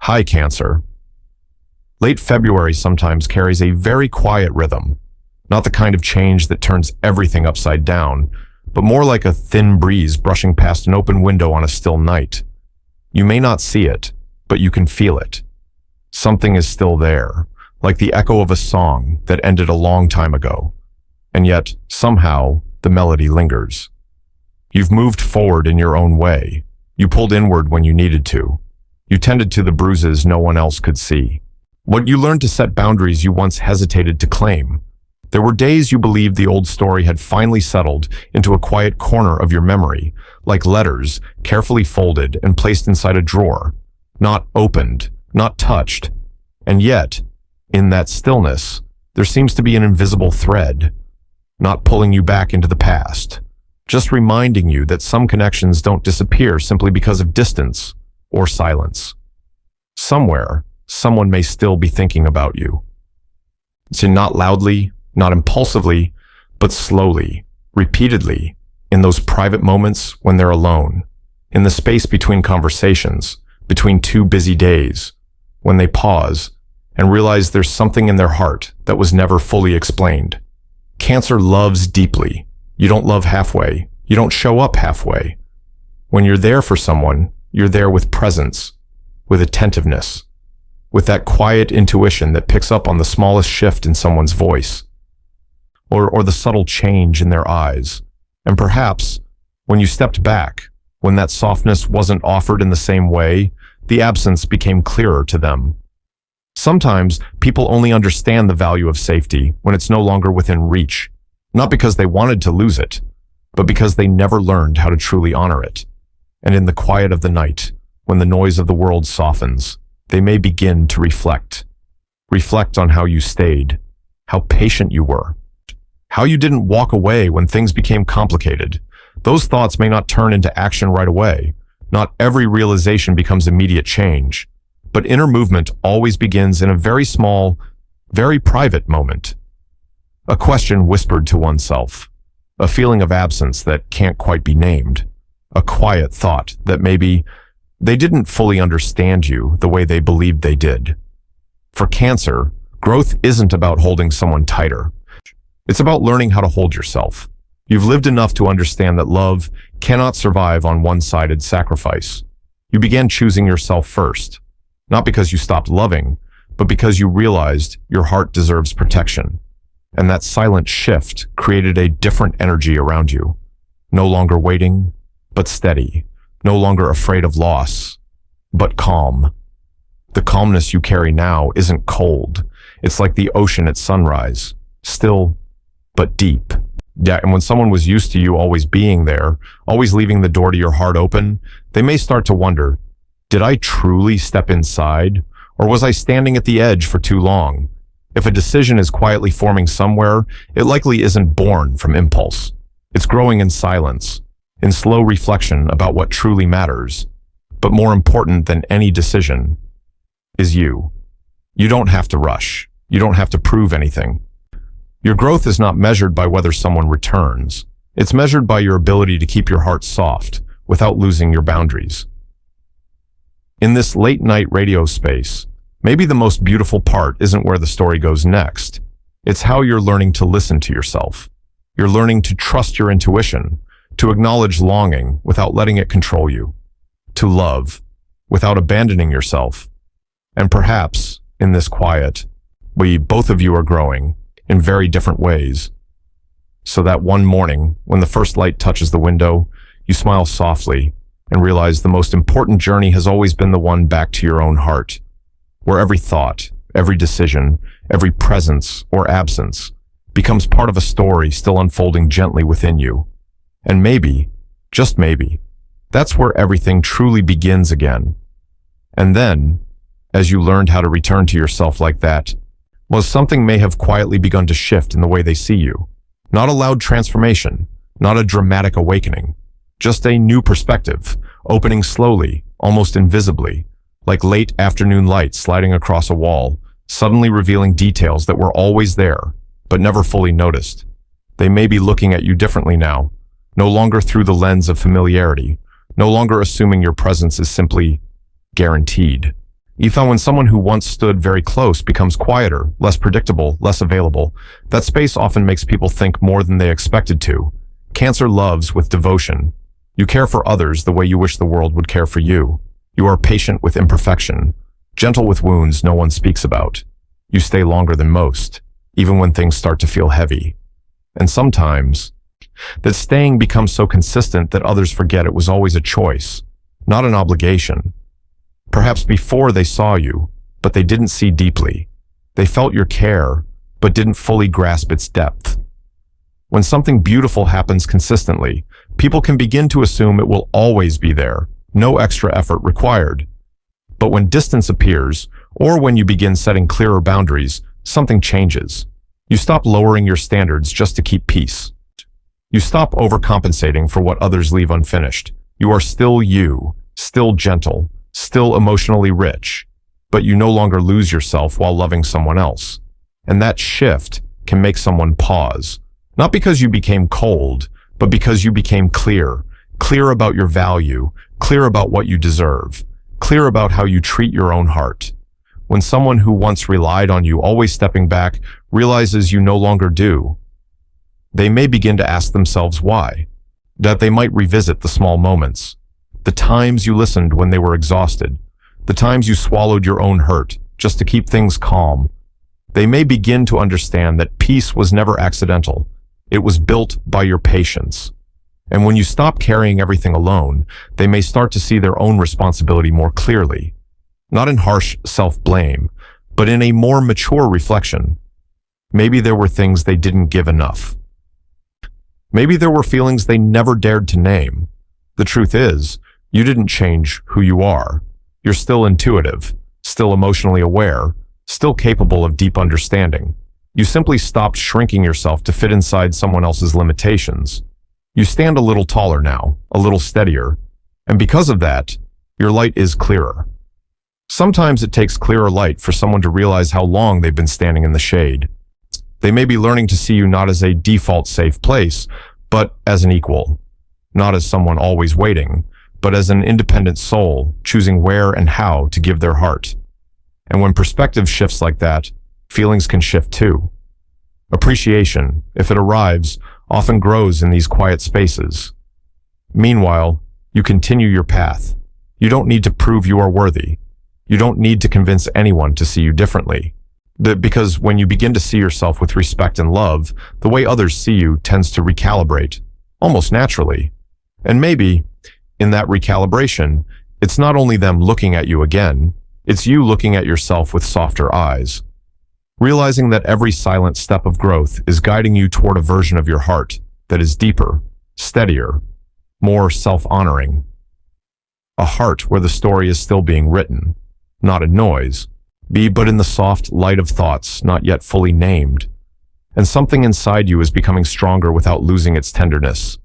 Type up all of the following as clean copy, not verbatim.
Hi, Cancer. Late February sometimes carries a very quiet rhythm, not the kind of change that turns everything upside down, but more like a thin breeze brushing past an open window on a still night. You may not see it, but you can feel it. Something is still there, like the echo of a song that ended a long time ago, and yet, somehow, the melody lingers. You've moved forward in your own way. You pulled inward when you needed to. You tended to the bruises no one else could see. What you learned to set boundaries you once hesitated to claim. There were days you believed the old story had finally settled into a quiet corner of your memory, like letters carefully folded and placed inside a drawer, not opened, not touched. And yet, in that stillness, there seems to be an invisible thread, not pulling you back into the past, just reminding you that some connections don't disappear simply because of distance or silence. Somewhere, someone may still be thinking about you. So not loudly, not impulsively, but slowly, repeatedly, in those private moments when they're alone, in the space between conversations, between two busy days, when they pause and realize there's something in their heart that was never fully explained. Cancer loves deeply. You don't love halfway. You don't show up halfway. When you're there for someone, you're there with presence, with attentiveness, with that quiet intuition that picks up on the smallest shift in someone's voice, or the subtle change in their eyes. And perhaps, when you stepped back, when that softness wasn't offered in the same way, the absence became clearer to them. Sometimes, people only understand the value of safety when it's no longer within reach, not because they wanted to lose it, but because they never learned how to truly honor it. And in the quiet of the night, when the noise of the world softens, they may begin to reflect. Reflect on how you stayed, how patient you were, how you didn't walk away when things became complicated. Those thoughts may not turn into action right away. Not every realization becomes immediate change, but inner movement always begins in a very small, very private moment. A question whispered to oneself, a feeling of absence that can't quite be named, a quiet thought that maybe they didn't fully understand you the way they believed they did. For Cancer, growth isn't about holding someone tighter. It's about learning how to hold yourself. You've lived enough to understand that love cannot survive on one-sided sacrifice. You began choosing yourself first, not because you stopped loving, but because you realized your heart deserves protection. And that silent shift created a different energy around you. No longer waiting, but steady. No longer afraid of loss, but calm. The calmness you carry now isn't cold. It's like the ocean at sunrise, still, but deep. Yeah, and when someone was used to you always being there, always leaving the door to your heart open, they may start to wonder, did I truly step inside, or was I standing at the edge for too long? If a decision is quietly forming somewhere, it likely isn't born from impulse. It's growing in silence, in slow reflection about what truly matters. But more important than any decision is you. You don't have to rush. You don't have to prove anything. Your growth is not measured by whether someone returns. It's measured by your ability to keep your heart soft without losing your boundaries. In this late-night radio space, maybe the most beautiful part isn't where the story goes next. It's how you're learning to listen to yourself. You're learning to trust your intuition, to acknowledge longing without letting it control you, to love without abandoning yourself. And perhaps, in this quiet, both of you are growing in very different ways. So that one morning, when the first light touches the window, you smile softly and realize the most important journey has always been the one back to your own heart, where every thought, every decision, every presence or absence becomes part of a story still unfolding gently within you. And maybe, just maybe, that's where everything truly begins again. And then, as you learned how to return to yourself like that, something may have quietly begun to shift in the way they see you. Not a loud transformation, not a dramatic awakening, just a new perspective, opening slowly, almost invisibly, like late afternoon light sliding across a wall, suddenly revealing details that were always there, but never fully noticed. They may be looking at you differently now, no longer through the lens of familiarity, no longer assuming your presence is simply guaranteed. You found when someone who once stood very close becomes quieter, less predictable, less available, that space often makes people think more than they expected to. Cancer loves with devotion. You care for others the way you wish the world would care for you. You are patient with imperfection, gentle with wounds no one speaks about. You stay longer than most, even when things start to feel heavy. And sometimes, that staying becomes so consistent that others forget it was always a choice, not an obligation. Perhaps before they saw you, but they didn't see deeply. They felt your care, but didn't fully grasp its depth. When something beautiful happens consistently, people can begin to assume it will always be there, no extra effort required. But when distance appears, or when you begin setting clearer boundaries, something changes. You stop lowering your standards just to keep peace. You stop overcompensating for what others leave unfinished. You are still you, still gentle, still emotionally rich, but you no longer lose yourself while loving someone else. And that shift can make someone pause, not because you became cold, but because you became clear, clear about your value, clear about what you deserve, clear about how you treat your own heart. When someone who once relied on you, always stepping back, realizes you no longer do, they may begin to ask themselves why. That they might revisit the small moments, the times you listened when they were exhausted, the times you swallowed your own hurt just to keep things calm. They may begin to understand that peace was never accidental. It was built by your patience. And when you stop carrying everything alone, they may start to see their own responsibility more clearly. Not in harsh self-blame, but in a more mature reflection. Maybe there were things they didn't give enough. Maybe there were feelings they never dared to name. The truth is, you didn't change who you are. You're still intuitive, still emotionally aware, still capable of deep understanding. You simply stopped shrinking yourself to fit inside someone else's limitations. You stand a little taller now, a little steadier, and because of that, your light is clearer. Sometimes it takes clearer light for someone to realize how long they've been standing in the shade. They may be learning to see you not as a default safe place, but as an equal. Not as someone always waiting, but as an independent soul, choosing where and how to give their heart. And when perspective shifts like that, feelings can shift too. Appreciation, if it arrives, often grows in these quiet spaces. Meanwhile, you continue your path. You don't need to prove you are worthy. You don't need to convince anyone to see you differently. Because when you begin to see yourself with respect and love, the way others see you tends to recalibrate, almost naturally. And maybe, in that recalibration, it's not only them looking at you again, it's you looking at yourself with softer eyes. Realizing that every silent step of growth is guiding you toward a version of your heart that is deeper, steadier, more self-honoring. A heart where the story is still being written, not in noise, but in the soft light of thoughts not yet fully named. And something inside you is becoming stronger without losing its tenderness.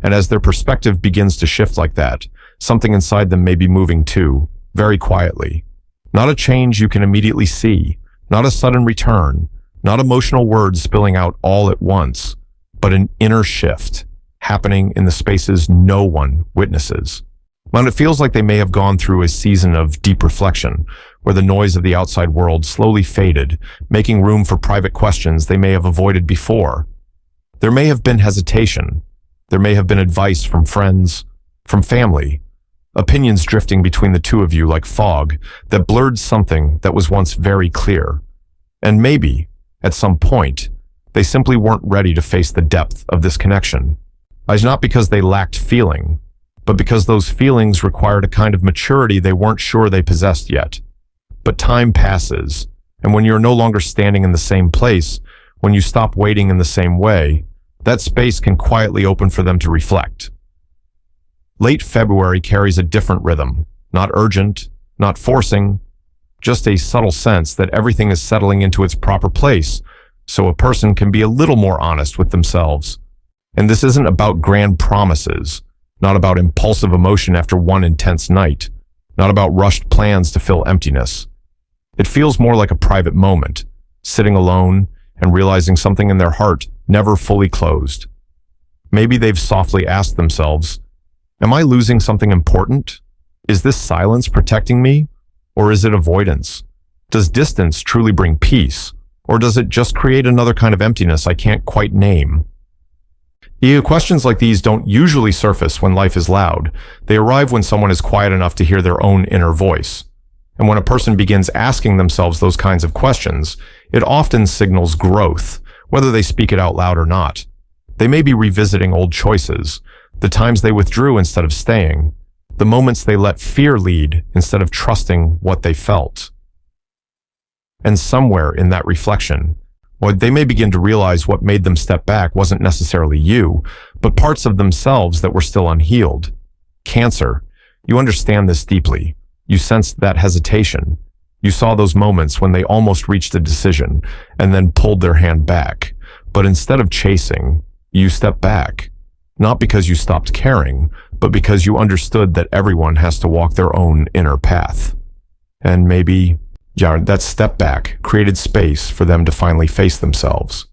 And as their perspective begins to shift like that, something inside them may be moving too, very quietly. Not a change you can immediately see, not a sudden return, not emotional words spilling out all at once, but an inner shift happening in the spaces no one witnesses. When it feels like they may have gone through a season of deep reflection, where the noise of the outside world slowly faded, making room for private questions they may have avoided before. There may have been hesitation. There may have been advice from friends, from family, opinions drifting between the two of you like fog that blurred something that was once very clear. And maybe, at some point, they simply weren't ready to face the depth of this connection. Not because they lacked feeling, but because those feelings required a kind of maturity they weren't sure they possessed yet. But time passes, and when you're no longer standing in the same place, when you stop waiting in the same way, that space can quietly open for them to reflect. Late February carries a different rhythm, not urgent, not forcing, just a subtle sense that everything is settling into its proper place, so a person can be a little more honest with themselves. And this isn't about grand promises, not about impulsive emotion after one intense night, not about rushed plans to fill emptiness. It feels more like a private moment, sitting alone and realizing something in their heart never fully closed. Maybe they've softly asked themselves, am I losing something important? Is this silence protecting me? Or is it avoidance? Does distance truly bring peace? Or does it just create another kind of emptiness I can't quite name? Questions like these don't usually surface when life is loud. They arrive when someone is quiet enough to hear their own inner voice. And when a person begins asking themselves those kinds of questions, it often signals growth, whether they speak it out loud or not. They may be revisiting old choices, the times they withdrew instead of staying, the moments they let fear lead instead of trusting what they felt. And somewhere in that reflection, they may begin to realize what made them step back wasn't necessarily you, but parts of themselves that were still unhealed. Cancer, you understand this deeply. You sensed that hesitation. You saw those moments when they almost reached a decision and then pulled their hand back. But instead of chasing, you stepped back. Not because you stopped caring, but because you understood that everyone has to walk their own inner path. And maybe that step back created space for them to finally face themselves.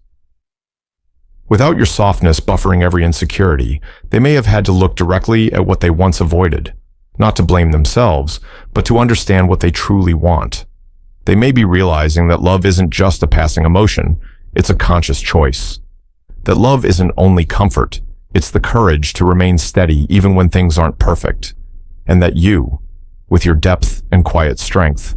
Without your softness buffering every insecurity, they may have had to look directly at what they once avoided, not to blame themselves, but to understand what they truly want. They may be realizing that love isn't just a passing emotion, it's a conscious choice. That love isn't only comfort, it's the courage to remain steady even when things aren't perfect. And that you, with your depth and quiet strength,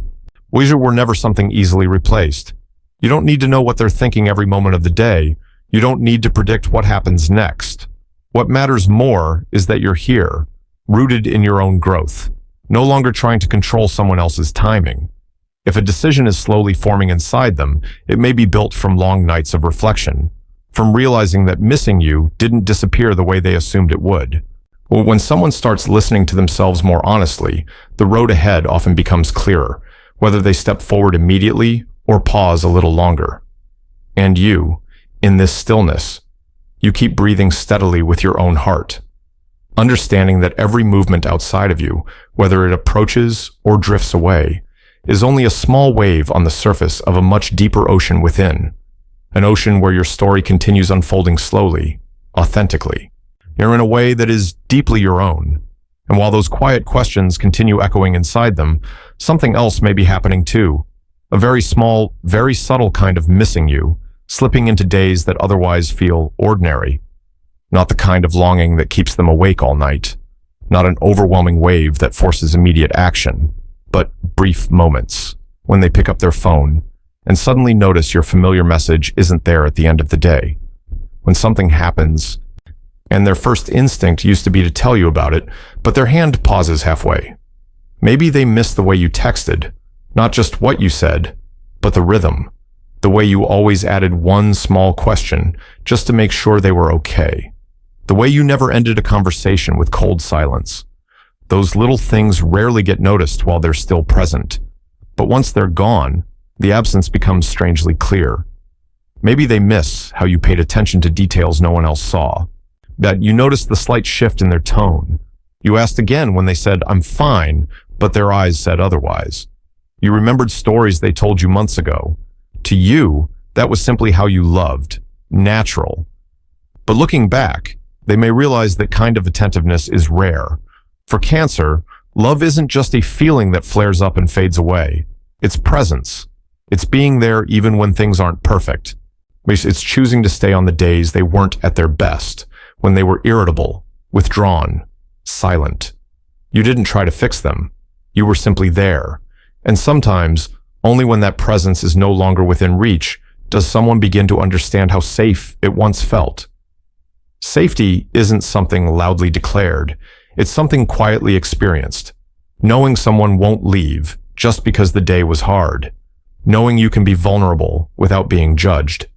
were never something easily replaced. You don't need to know what they're thinking every moment of the day. You don't need to predict what happens next. What matters more is that you're here, rooted in your own growth, no longer trying to control someone else's timing. If a decision is slowly forming inside them, it may be built from long nights of reflection, from realizing that missing you didn't disappear the way they assumed it would. Well, when someone starts listening to themselves more honestly, the road ahead often becomes clearer, whether they step forward immediately or pause a little longer. And you, in this stillness, you keep breathing steadily with your own heart, understanding that every movement outside of you, whether it approaches or drifts away, is only a small wave on the surface of a much deeper ocean within, an ocean where your story continues unfolding slowly, authentically. You're in a way that is deeply your own. And while those quiet questions continue echoing inside them, something else may be happening too. A very small, very subtle kind of missing you, slipping into days that otherwise feel ordinary. Not the kind of longing that keeps them awake all night. Not an overwhelming wave that forces immediate action, but brief moments when they pick up their phone and suddenly notice your familiar message isn't there at the end of the day. When something happens, and their first instinct used to be to tell you about it, but their hand pauses halfway. Maybe they missed the way you texted, not just what you said, but the rhythm, the way you always added one small question just to make sure they were okay, the way you never ended a conversation with cold silence. Those little things rarely get noticed while they're still present, but once they're gone, the absence becomes strangely clear. Maybe they miss how you paid attention to details no one else saw, that you noticed the slight shift in their tone. You asked again when they said, "I'm fine," but their eyes said otherwise. You remembered stories they told you months ago. To you, that was simply how you loved, natural. But looking back, they may realize that kind of attentiveness is rare. For Cancer, love isn't just a feeling that flares up and fades away. It's presence. It's being there even when things aren't perfect. It's choosing to stay on the days they weren't at their best, when they were irritable, withdrawn, silent. You didn't try to fix them. You were simply there. And sometimes, only when that presence is no longer within reach, does someone begin to understand how safe it once felt. Safety isn't something loudly declared. It's something quietly experienced. Knowing someone won't leave just because the day was hard. Knowing you can be vulnerable without being judged.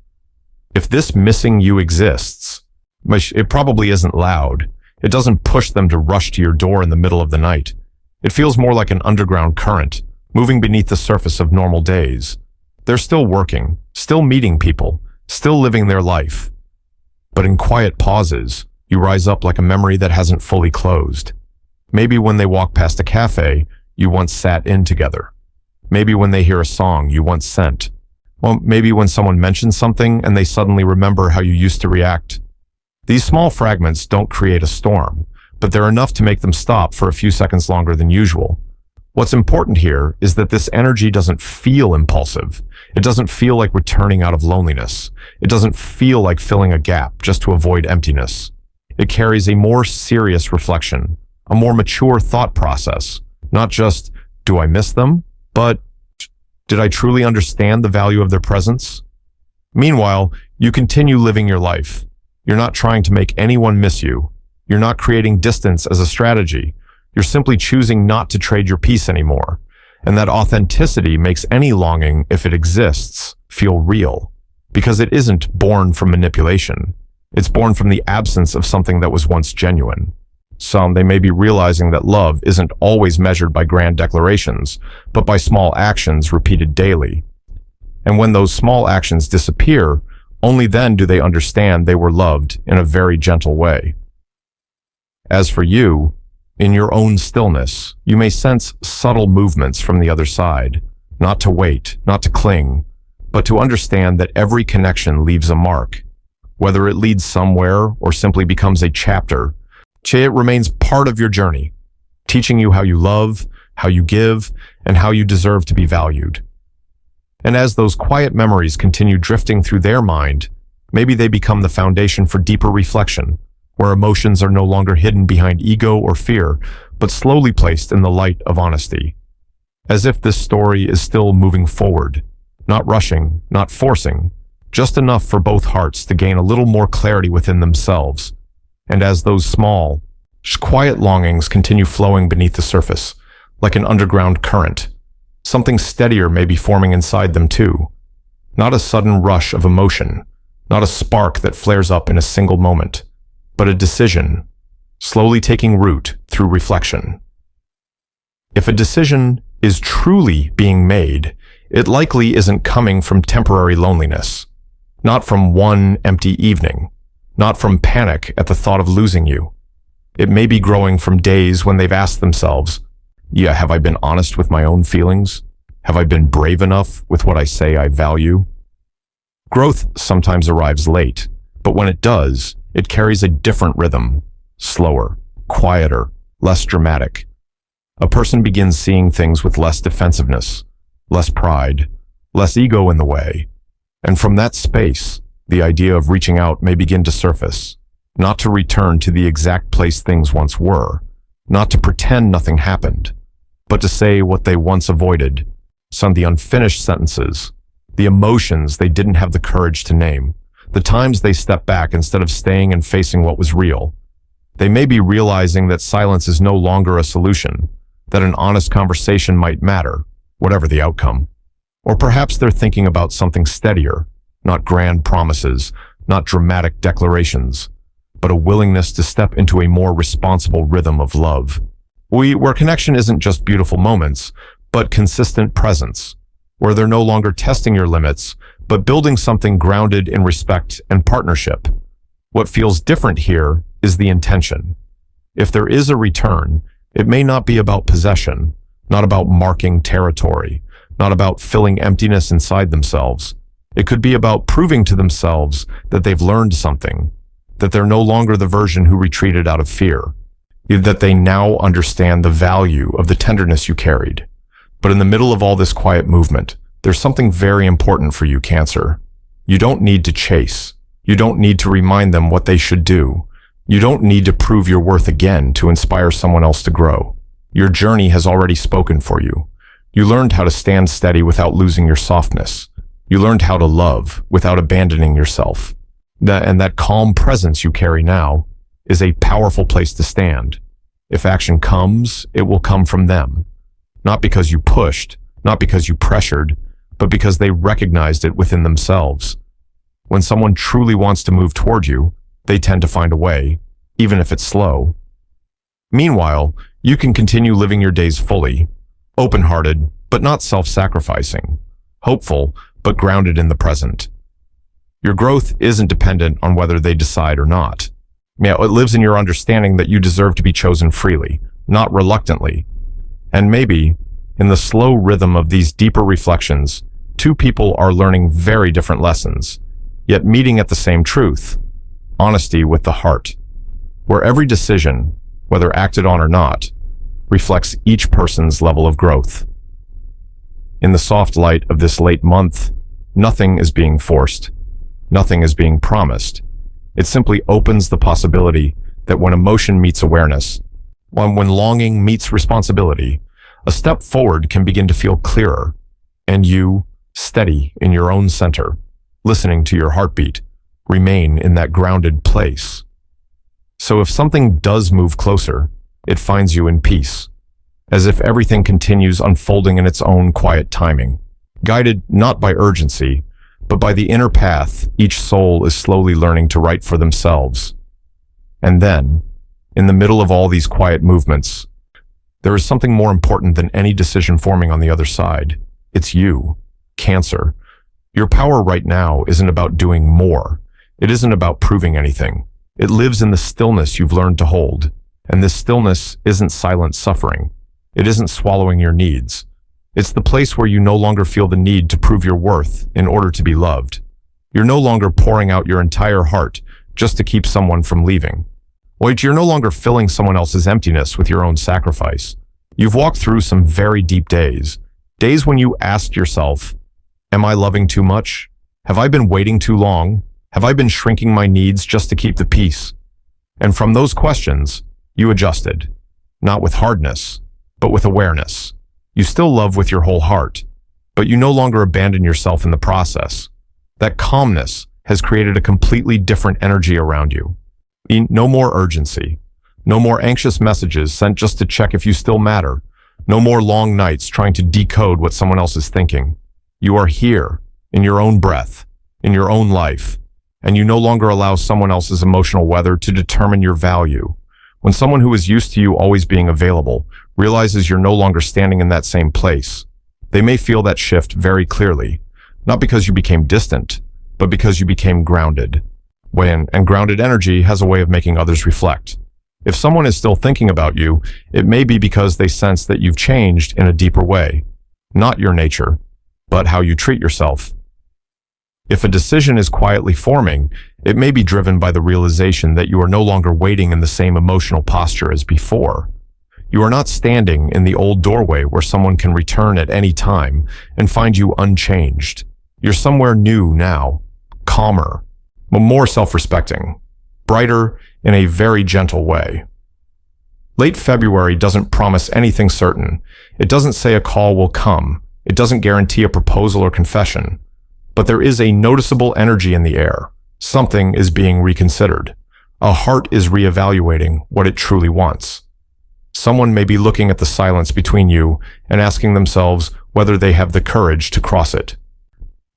If this missing you exists, it probably isn't loud. It doesn't push them to rush to your door in the middle of the night. It feels more like an underground current, moving beneath the surface of normal days. They're still working, still meeting people, still living their life. But in quiet pauses, you rise up like a memory that hasn't fully closed. Maybe when they walk past a cafe you once sat in together. Maybe when they hear a song you once sent. Well, maybe when someone mentions something and they suddenly remember how you used to react. These small fragments don't create a storm, but they're enough to make them stop for a few seconds longer than usual. What's important here is that this energy doesn't feel impulsive. It doesn't feel like returning out of loneliness. It doesn't feel like filling a gap just to avoid emptiness. It carries a more serious reflection, a more mature thought process. Not just, do I miss them? But, did I truly understand the value of their presence? Meanwhile, you continue living your life. You're not trying to make anyone miss you. You're not creating distance as a strategy. You're simply choosing not to trade your peace anymore. And that authenticity makes any longing, if it exists, feel real. Because it isn't born from manipulation. It's born from the absence of something that was once genuine. They may be realizing that love isn't always measured by grand declarations, but by small actions repeated daily. And when those small actions disappear, only then do they understand they were loved in a very gentle way. As for you, in your own stillness, you may sense subtle movements from the other side, not to wait, not to cling, but to understand that every connection leaves a mark. Whether it leads somewhere or simply becomes a chapter, it remains part of your journey, teaching you how you love, how you give, and how you deserve to be valued. And as those quiet memories continue drifting through their mind, maybe they become the foundation for deeper reflection, where emotions are no longer hidden behind ego or fear, but slowly placed in the light of honesty. As if this story is still moving forward, not rushing, not forcing, just enough for both hearts to gain a little more clarity within themselves. And as those small, quiet longings continue flowing beneath the surface, like an underground current, something steadier may be forming inside them too. Not a sudden rush of emotion, not a spark that flares up in a single moment, but a decision, slowly taking root through reflection. If a decision is truly being made, it likely isn't coming from temporary loneliness, not from one empty evening, not from panic at the thought of losing you. It may be growing from days when they've asked themselves, have I been honest with my own feelings? Have I been brave enough with what I say I value? Growth sometimes arrives late, but when it does, it carries a different rhythm, slower, quieter, less dramatic. A person begins seeing things with less defensiveness, less pride, less ego in the way. And from that space, the idea of reaching out may begin to surface, not to return to the exact place things once were, not to pretend nothing happened, but to say what they once avoided, some of the unfinished sentences, the emotions they didn't have the courage to name, the times they stepped back instead of staying and facing what was real. They may be realizing that silence is no longer a solution, that an honest conversation might matter, whatever the outcome. Or perhaps they're thinking about something steadier, not grand promises, not dramatic declarations, but a willingness to step into a more responsible rhythm of love. Where connection isn't just beautiful moments, but consistent presence, where they're no longer testing your limits, but building something grounded in respect and partnership. What feels different here is the intention. If there is a return, it may not be about possession, not about marking territory, not about filling emptiness inside themselves. It could be about proving to themselves that they've learned something, that they're no longer the version who retreated out of fear, that they now understand the value of the tenderness you carried. But in the middle of all this quiet movement, there's something very important for you, Cancer. You don't need to chase. You don't need to remind them what they should do. You don't need to prove your worth again to inspire someone else to grow. Your journey has already spoken for you. You learned how to stand steady without losing your softness. You learned how to love without abandoning yourself. And that calm presence you carry now is a powerful place to stand. If action comes, it will come from them. Not because you pushed, not because you pressured, but because they recognized it within themselves. When someone truly wants to move toward you, they tend to find a way, even if it's slow. Meanwhile, you can continue living your days fully, open-hearted, but not self-sacrificing, hopeful, but grounded in the present. Your growth isn't dependent on whether they decide or not. It lives in your understanding that you deserve to be chosen freely, not reluctantly. And maybe, in the slow rhythm of these deeper reflections, two people are learning very different lessons, yet meeting at the same truth, honesty with the heart, where every decision, whether acted on or not, reflects each person's level of growth. In the soft light of this late month, nothing is being forced. Nothing is being promised. It simply opens the possibility that when emotion meets awareness, when longing meets responsibility, a step forward can begin to feel clearer, and you, steady in your own center, listening to your heartbeat, remain in that grounded place. So if something does move closer, it finds you in peace, as if everything continues unfolding in its own quiet timing, guided not by urgency, but by the inner path each soul is slowly learning to write for themselves. And then, in the middle of all these quiet movements, there is something more important than any decision forming on the other side. It's you, Cancer. Your power right now isn't about doing more. It isn't about proving anything. It lives in the stillness you've learned to hold. And this stillness isn't silent suffering. It isn't swallowing your needs. It's the place where you no longer feel the need to prove your worth in order to be loved. You're no longer pouring out your entire heart just to keep someone from leaving. Wait, you're no longer filling someone else's emptiness with your own sacrifice. You've walked through some very deep days. Days when you asked yourself, am I loving too much? Have I been waiting too long? Have I been shrinking my needs just to keep the peace? And from those questions, you adjusted, not with hardness, but with awareness. You still love with your whole heart, but you no longer abandon yourself in the process. That calmness has created a completely different energy around you. No more urgency. No more anxious messages sent just to check if you still matter. No more long nights trying to decode what someone else is thinking. You are here, in your own breath, in your own life, and you no longer allow someone else's emotional weather to determine your value. When someone who is used to you always being available realizes you're no longer standing in that same place, they may feel that shift very clearly, not because you became distant, but because you became grounded. And grounded energy has a way of making others reflect. If someone is still thinking about you, it may be because they sense that you've changed in a deeper way, not your nature, but how you treat yourself. If a decision is quietly forming, it may be driven by the realization that you are no longer waiting in the same emotional posture as before. You are not standing in the old doorway where someone can return at any time and find you unchanged. You're somewhere new now, calmer, but more self-respecting, brighter in a very gentle way. Late February doesn't promise anything certain. It doesn't say a call will come. It doesn't guarantee a proposal or confession. But there is a noticeable energy in the air. Something is being reconsidered. A heart is reevaluating what it truly wants. Someone may be looking at the silence between you and asking themselves whether they have the courage to cross it.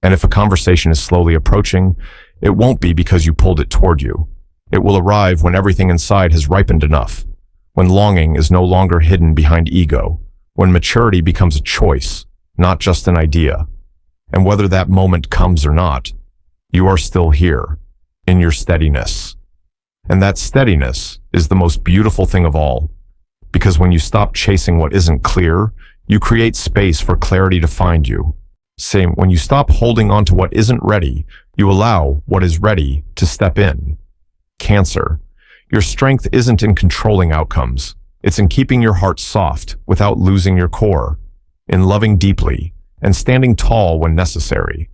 And if a conversation is slowly approaching, it won't be because you pulled it toward you. It will arrive when everything inside has ripened enough, when longing is no longer hidden behind ego, when maturity becomes a choice, not just an idea. And whether that moment comes or not, you are still here, in your steadiness. And that steadiness is the most beautiful thing of all, because when you stop chasing what isn't clear, you create space for clarity to find you. Same, when you stop holding on to what isn't ready, you allow what is ready to step in. Cancer, your strength isn't in controlling outcomes. It's in keeping your heart soft without losing your core, in loving deeply and standing tall when necessary,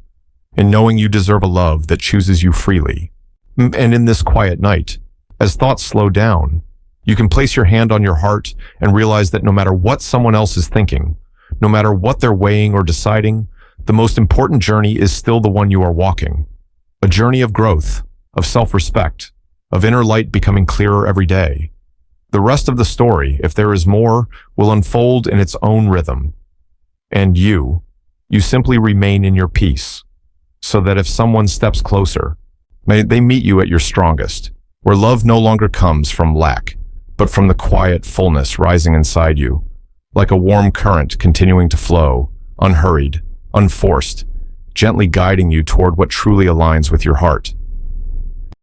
in knowing you deserve a love that chooses you freely. And in this quiet night, as thoughts slow down, you can place your hand on your heart and realize that no matter what someone else is thinking, no matter what they're weighing or deciding, the most important journey is still the one you are walking. A journey of growth, of self-respect, of inner light becoming clearer every day. The rest of the story, if there is more, will unfold in its own rhythm. And you simply remain in your peace, so that if someone steps closer, may they meet you at your strongest, where love no longer comes from lack, but from the quiet fullness rising inside you, like a warm current continuing to flow, unhurried, unforced, gently guiding you toward what truly aligns with your heart.